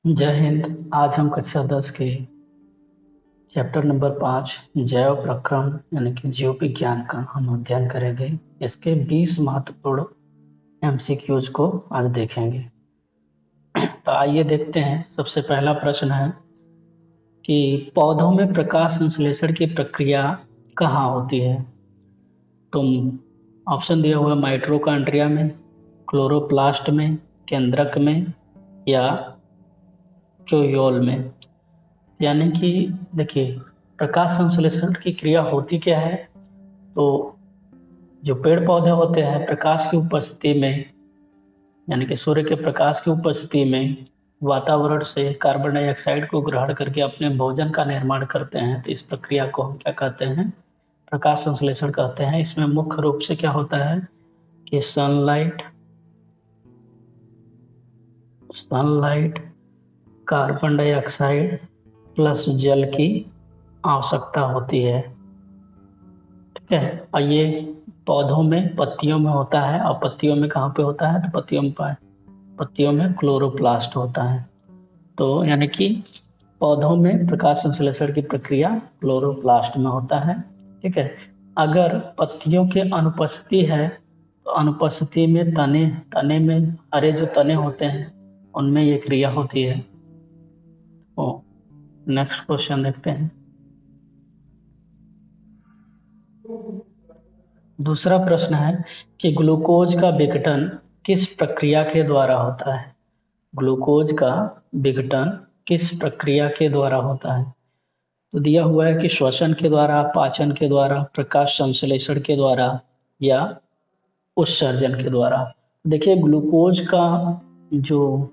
जय हिंद। आज हम कक्षा 10 के चैप्टर नंबर 5 जैव प्रक्रम यानी कि जीव विज्ञान का हम अध्ययन करेंगे। इसके 20 महत्वपूर्ण एमसीक्यूज को आज देखेंगे। तो आइए देखते हैं। सबसे पहला प्रश्न है कि पौधों में प्रकाश संश्लेषण की प्रक्रिया कहाँ होती है। तो ऑप्शन दिया हुआ है माइटोकॉन्ड्रिया में, क्लोरोप्लास्ट में, केंद्रक में या क्यूयोल में। यानी कि देखिए, प्रकाश संश्लेषण की क्रिया होती क्या है। तो जो पेड़ पौधे होते हैं प्रकाश की उपस्थिति में यानी कि सूर्य के प्रकाश की उपस्थिति में वातावरण से कार्बन डाइऑक्साइड को ग्रहण करके अपने भोजन का निर्माण करते हैं। तो इस प्रक्रिया को हम क्या कहते हैं, प्रकाश संश्लेषण कहते हैं। इसमें मुख्य रूप से क्या होता है कि सनलाइट, कार्बन डाइऑक्साइड प्लस जल की आवश्यकता होती है। ठीक है। और ये पौधों में पत्तियों में होता है। और पत्तियों में कहाँ पे होता है, तो पत्तियों में क्लोरोप्लास्ट होता है। तो यानी कि पौधों में प्रकाश संश्लेषण की प्रक्रिया क्लोरोप्लास्ट में होता है। ठीक है। अगर पत्तियों के अनुपस्थिति है तो अनुपस्थिति में तने में हरे जो तने होते हैं उनमें ये क्रिया होती है। तो नेक्स्ट क्वेश्चन देखते हैं। दूसरा प्रश्न है कि ग्लूकोज का विघटन किस प्रक्रिया के द्वारा होता है। ग्लूकोज का विघटन किस प्रक्रिया के द्वारा होता है। तो दिया हुआ है कि श्वसन के द्वारा, पाचन के द्वारा, प्रकाश संश्लेषण के द्वारा या उत्सर्जन के द्वारा। देखिए, ग्लूकोज का जो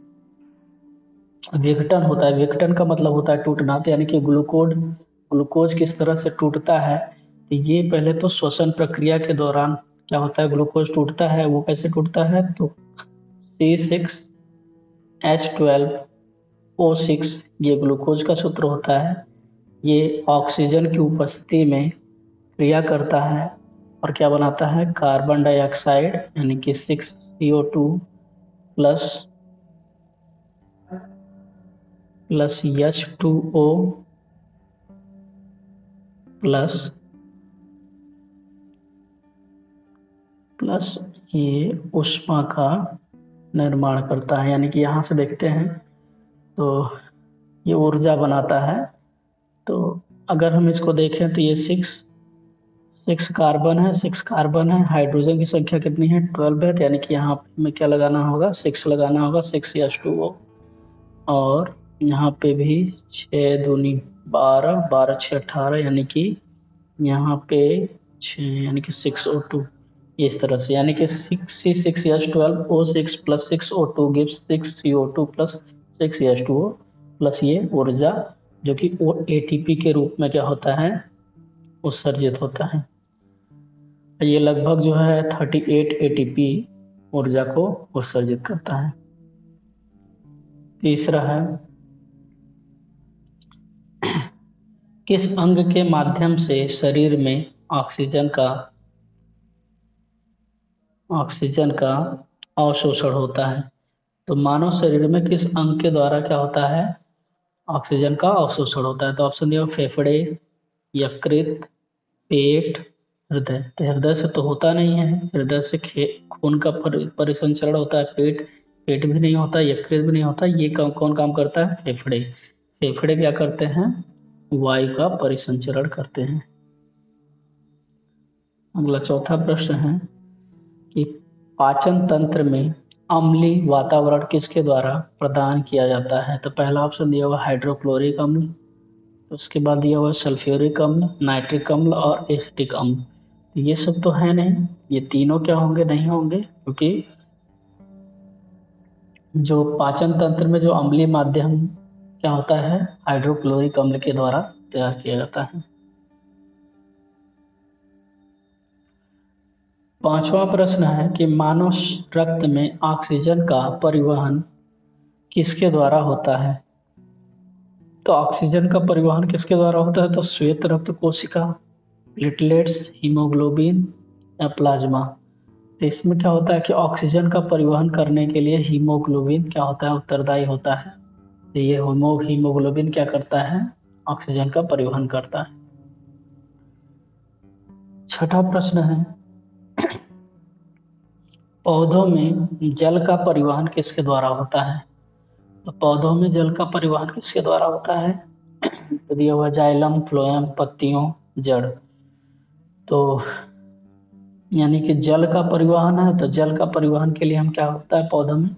विघटन होता है, विघटन का मतलब होता है टूटना। तो यानी कि ग्लूकोज किस तरह से टूटता है, तो ये पहले तो श्वसन प्रक्रिया के दौरान क्या होता है, ग्लूकोज टूटता है। वो कैसे टूटता है, तो C6H12O6 ये ग्लूकोज का सूत्र होता है। ये ऑक्सीजन की उपस्थिति में क्रिया करता है और क्या बनाता है, कार्बन डाइऑक्साइड यानी कि 6CO2 प्लस H2O प्लस ये ऊष्मा का निर्माण करता है। यानी कि यहाँ से देखते हैं तो ये ऊर्जा बनाता है। तो अगर हम इसको देखें तो ये सिक्स कार्बन है। हाइड्रोजन की संख्या कितनी है, 12 है। यानी कि यहाँ पे हमें क्या लगाना होगा, 6 लगाना होगा, 6H2O। और यहाँ पे भी 6 दूनी 12, 12 6 18, यानी कि यहाँ पे 6 यानी कि 6O2 इस तरह से। यानी कि 6C6H12O6 plus 6O2 gives 6CO2 plus 6H2O plus ये ऊर्जा जो कि ATP के रूप में क्या होता है, उत्सर्जित होता है। ये लगभग जो है 38 ATP ऊर्जा को उत्सर्जित करता है। तीसरा है, किस अंग के माध्यम से शरीर में ऑक्सीजन का अवशोषण होता है। तो मानव शरीर में किस अंग के द्वारा क्या होता है, ऑक्सीजन का अवशोषण होता है। तो ऑप्शन दिया, फेफड़े, यकृत, पेट, हृदय। तो हृदय से तो होता नहीं है, हृदय से खून का परिसंचरण होता है। पेट भी नहीं होता, यकृत भी नहीं होता। ये कौन काम करता है, फेफड़े। फेफड़े क्या करते हैं, वायु का परिसंचरण करते हैं। अगला चौथा प्रश्न है कि पाचन तंत्र में अम्लीय वातावरण किसके द्वारा प्रदान किया जाता है। तो पहला ऑप्शन दिया हुआ हाइड्रोक्लोरिक अम्ल, उसके बाद दिया हुआ सल्फ्यूरिक अम्ल, नाइट्रिक अम्ल और एसिटिक अम्ल। तो ये सब तो है नहीं, ये तीनों क्या होंगे, नहीं होंगे, क्योंकि जो पाचन तंत्र में जो अम्लीय माध्यम क्या होता है, हाइड्रोक्लोरिक अम्ल के द्वारा तैयार किया जाता है। पांचवा प्रश्न है कि मानव रक्त में ऑक्सीजन का परिवहन किसके द्वारा होता है। तो ऑक्सीजन का परिवहन किसके द्वारा होता है, तो श्वेत रक्त कोशिका, प्लेटलेट्स, हीमोग्लोबिन या प्लाज्मा। तो इसमें क्या होता है कि ऑक्सीजन का परिवहन करने के लिए हीमोग्लोबिन क्या होता है, उत्तरदायी होता है। तो ये हीमोग्लोबिन क्या करता है, ऑक्सीजन का परिवहन करता है। छठा प्रश्न है, पौधों में जल का परिवहन किसके द्वारा होता है? तो पौधों में जल का परिवहन किसके द्वारा होता है? तो दिया हुआ जाइलम, फ्लोएम, पत्तियों, जड़। तो यानी कि जल का परिवहन है, तो जल का परिवहन के लिए हम क्या होता है पौधों में?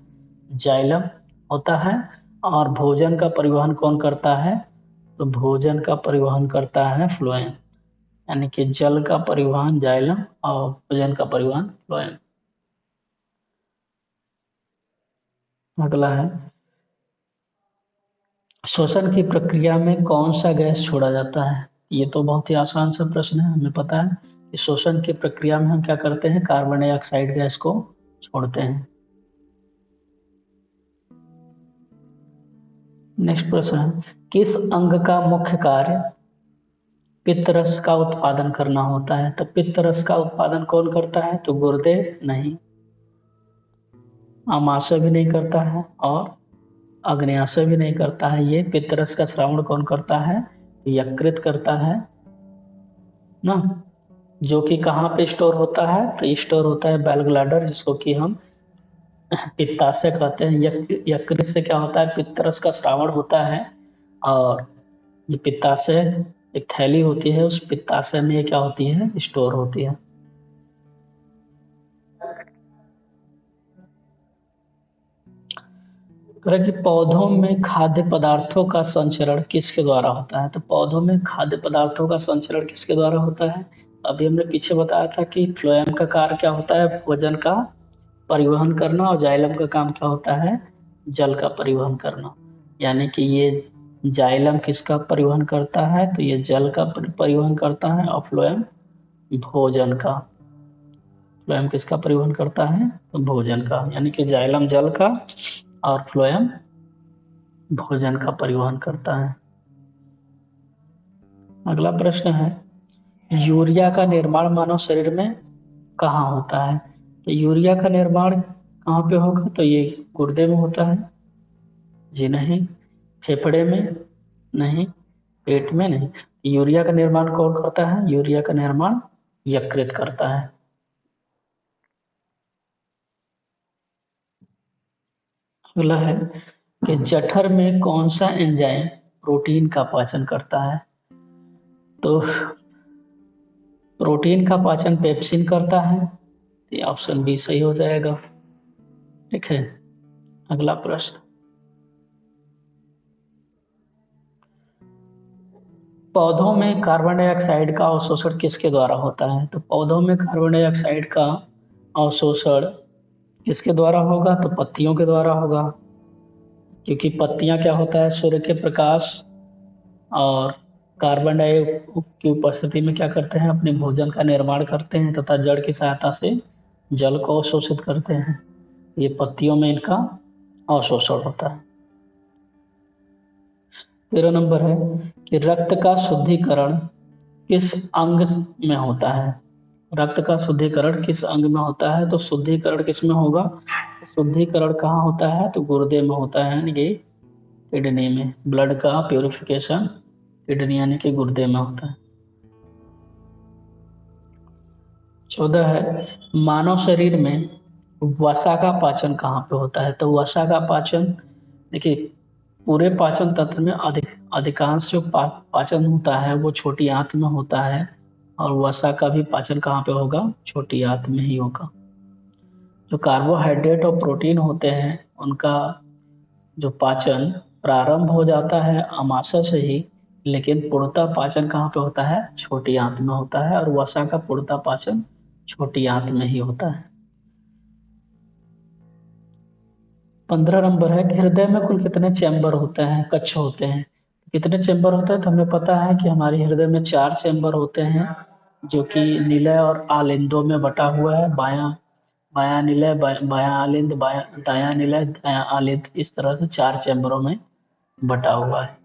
जाइलम होता है। और भोजन का परिवहन कौन करता है? तो भोजन का परिवहन करता है फ्लोएम। यानी कि जल का परिवहन जाइलम और भोजन का परिवहन फ्लोएम। अगला है, श्वसन की प्रक्रिया में कौन सा गैस छोड़ा जाता है? ये तो बहुत ही आसान सा प्रश्न है, हमें पता है कि श्वसन की प्रक्रिया में हम क्या करते हैं, कार्बन डाइऑक्साइड गैस को छोड़ते हैं। नेक्स्ट प्रश्न है, किस अंग का मुख्य कार्य पित्तरस का उत्पादन करना होता है? तो पित्तरस का उत्पादन कौन करता है? तो गुर्दे नहीं, आमाशय भी नहीं करता है और अग्न्याशय भी नहीं करता है। ये पित्तरस का श्रावण कौन करता है? यकृत करता है ना। जो कि कहाँ पे स्टोर होता है? तो स्टोर होता है बेल ब्लैडर, जिसको कि हम पित्ताशय कहते हैं। यकृत से क्या होता है, पित्तरस का श्रावण होता है और ये पित्ताशय एक थैली होती है, उस पित्ताशय में ये क्या होती है, स्टोर होती है। कि पौधों में खाद्य पदार्थों का संचरण किसके द्वारा होता है? तो पौधों में खाद्य पदार्थों का संचरण किसके द्वारा होता है? अभी हमने पीछे बताया था कि फ्लोएम का कार्य क्या होता है, भोजन का परिवहन करना, और जाइलम का काम क्या होता है, जल का परिवहन करना। यानी कि ये जाइलम किसका परिवहन करता है? तो ये जल का परिवहन करता है। और फ्लोएम भोजन का। फ्लोएम किसका परिवहन करता है? तो भोजन का। यानी कि जाइलम जल का और फ्लोएम भोजन का परिवहन करता है। अगला प्रश्न है, यूरिया का निर्माण मानव शरीर में कहाँ होता है? तो यूरिया का निर्माण कहाँ पे होगा? तो ये गुर्दे में होता है जी नहीं, फेफड़े में नहीं, पेट में नहीं। यूरिया का निर्माण कौन करता है? यूरिया का निर्माण यकृत करता है। अगला है कि जठर में कौन सा एंजाइम प्रोटीन का पाचन करता है? तो प्रोटीन का पाचन पेप्सिन करता है। तो ऑप्शन बी सही हो जाएगा। ठीक है। अगला प्रश्न, पौधों में कार्बन डाइऑक्साइड का अवशोषण किसके द्वारा होता है? तो पौधों में कार्बन डाइऑक्साइड का अवशोषण किसके द्वारा होगा? तो पत्तियों के द्वारा होगा। क्योंकि पत्तियां क्या होता है, सूर्य के प्रकाश और कार्बन डाइऑक्साइड की उपस्थिति में क्या करते हैं, अपने भोजन का निर्माण करते हैं तथा जड़ की सहायता से जल को अवशोषित करते हैं। ये पत्तियों में इनका अवशोषण होता है। 13 नंबर है कि रक्त का शुद्धिकरण किस अंग में होता है? रक्त का शुद्धिकरण किस अंग में होता है? तो शुद्धिकरण किस में होगा? शुद्धिकरण कहाँ होता है? तो गुर्दे में होता है, यानी कि किडनी में। ब्लड का प्यूरिफिकेशन किडनी यानी कि गुर्दे में होता है। 14 है, मानव शरीर में वसा का पाचन कहाँ पे होता है? तो वसा का पाचन, देखिए पूरे पाचन तंत्र में अधिकांश जो पाचन होता है वो छोटी आंत में होता है, और वसा का भी पाचन कहाँ पे होगा? छोटी आंत में ही होगा। जो कार्बोहाइड्रेट और प्रोटीन होते हैं उनका जो पाचन प्रारंभ हो जाता है अमाशय से ही, लेकिन पूर्णतः पाचन कहाँ पे होता है? छोटी आंत में होता है, और वसा का पूर्णतः पाचन छोटी आंत में ही होता है। 15 नंबर है कि हृदय में कुल कितने चैम्बर होते हैं, कक्ष होते हैं? कितने चैम्बर होते हैं? तो हमें पता है कि हमारे हृदय में 4 चैम्बर होते हैं, जो कि निलय और आलिंदों में बटा हुआ है। बायां बायां निलय, बायां आलिंद, दायां निलय, दायां आलिंद, इस तरह से 4 चैम्बरों में बटा हुआ है।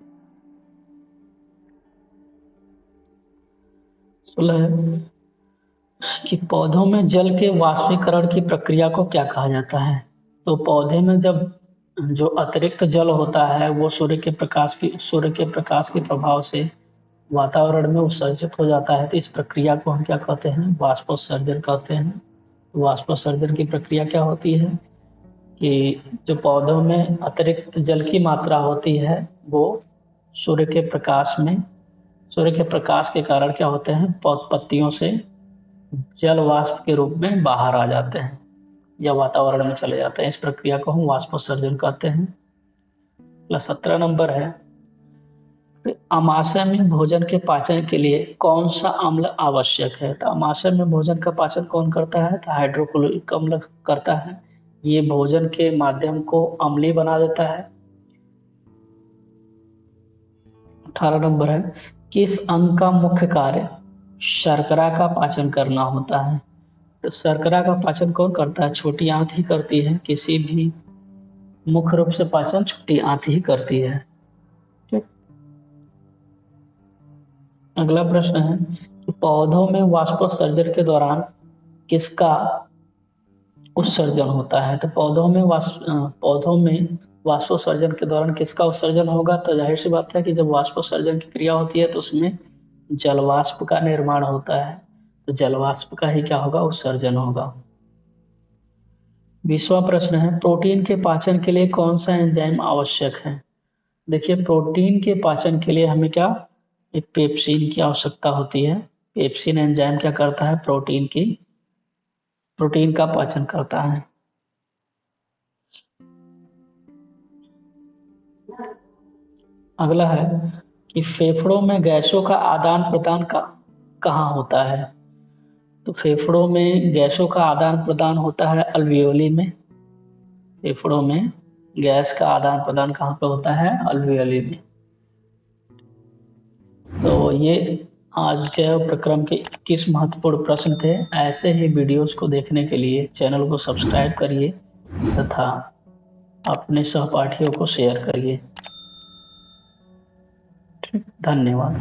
16 है कि पौधों में जल के वाष्पीकरण की प्रक्रिया को क्या कहा जाता है? तो पौधे में जब जो अतिरिक्त जल होता है वो सूर्य के प्रकाश के प्रभाव से वातावरण में उत्सर्जित हो जाता है। तो इस प्रक्रिया को हम क्या कहते हैं? वाष्पोत्सर्जन कहते हैं। वाष्पोत्सर्जन की प्रक्रिया क्या होती है कि जो पौधों में अतिरिक्त जल की मात्रा होती है वो सूर्य के प्रकाश के कारण क्या होते हैं? पत्तियों से जल वाष्प के रूप में बाहर आ जाते हैं या वातावरण में चले जाते हैं। इस प्रक्रिया को हम वाष्पोत्सर्जन कहते हैं। 17 नंबर है, अमाशय में भोजन के पाचन के लिए कौन सा अम्ल आवश्यक है? तो अमाशय में भोजन का पाचन कौन करता है? तो हाइड्रोक्लोरिक अम्ल करता है। ये भोजन के माध्यम को अम्लीय बना देता है। 18 नंबर है, किस अंग का मुख्य कार्य शर्करा का पाचन करना होता है? तो शर्करा का पाचन कौन करता है? छोटी आंत ही करती है। किसी भी मुख्य रूप से पाचन छोटी आंत ही करती है। ठीक। अगला प्रश्न है कि पौधों में वाष्पोत्सर्जन के दौरान किसका उत्सर्जन होता है? तो पौधों में वाष्पोत्सर्जन के दौरान किसका उत्सर्जन होगा? तो जाहिर सी बात है कि जब वाष्पोत्सर्जन की क्रिया होती है तो उसमें जलवाष्प का निर्माण होता है। तो जलवाष्प का ही क्या होगा? उत्सर्जन होगा। 20वां प्रश्न है, प्रोटीन के पाचन के लिए कौन सा एंजाइम आवश्यक है? देखिए, प्रोटीन के पाचन के लिए हमें क्या? एक पेप्सिन की आवश्यकता होती है। पेप्सिन एंजाइम क्या करता है? प्रोटीन का पाचन करता है। अगला है कि फेफड़ों में गैसों का आदान प्रदान कहाँ होता है? तो फेफड़ों में गैसों का आदान प्रदान होता है अल्वियोली में। फेफड़ों में गैस का आदान प्रदान कहाँ पे होता है? अल्वियोली में। तो ये आज जैव प्रक्रम के 21 महत्वपूर्ण प्रश्न थे। ऐसे ही वीडियोस को देखने के लिए चैनल को सब्सक्राइब करिए तथा अपने सहपाठियों को शेयर करिए। धन्यवाद।